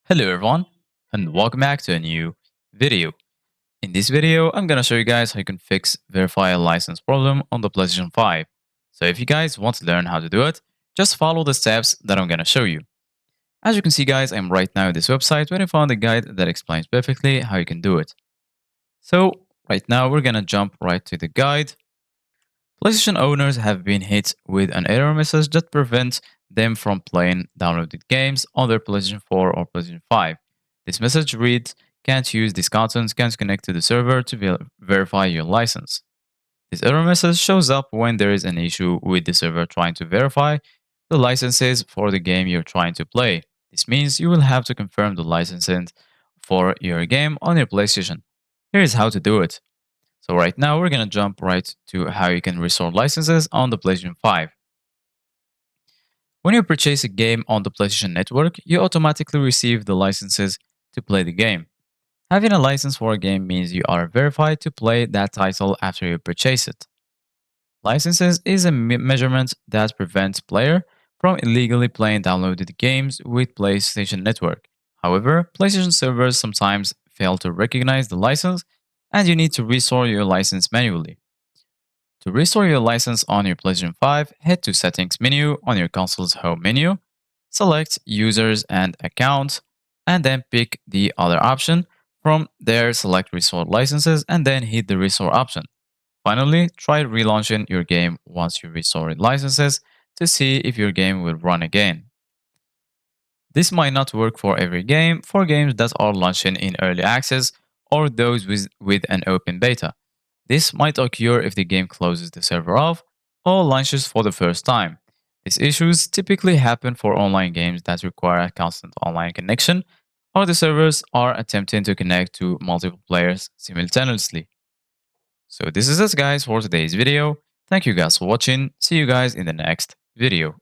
Hello everyone and welcome back to a new video. In this video, I'm gonna show you guys how you can fix verify a license problem on the PlayStation 5. So if you guys want to learn how to do it, just follow the steps that I'm gonna show you. As you can see guys, I'm right now at this website where I found a guide that explains perfectly how you can do it. So right now we're gonna jump right to the guide. PlayStation owners have been hit with an error message that prevents them from playing downloaded games on their PlayStation 4 or PlayStation 5. This message reads, "Can't use these contents, can't connect to the server to verify your license." This error message shows up when there is an issue with the server trying to verify the licenses for the game you're trying to play. This means you will have to confirm the licensing for your game on your PlayStation. Here's how to do it. So right now we're gonna jump right to how you can restore licenses on the PlayStation 5. When you purchase a game on the PlayStation Network, you automatically receive the licenses to play the game. Having a license for a game means you are verified to play that title after you purchase it. Licenses is a measurement that prevents player from illegally playing downloaded games with PlayStation Network. However, PlayStation servers sometimes fail to recognize the license and you need to restore your license manually. To restore your license on your PlayStation 5, head to Settings menu on your console's home menu, select Users and Accounts, and then pick the other option. From there, select Restore Licenses and then hit the Restore option. Finally, try relaunching your game once you restore licenses to see if your game will run again. This might not work for every game, for games that are launching in early access or those with an open beta. This might occur if the game closes the server off or launches for the first time. These issues typically happen for online games that require a constant online connection or the servers are attempting to connect to multiple players simultaneously. So this is it guys for today's video. Thank you guys for watching. See you guys in the next video.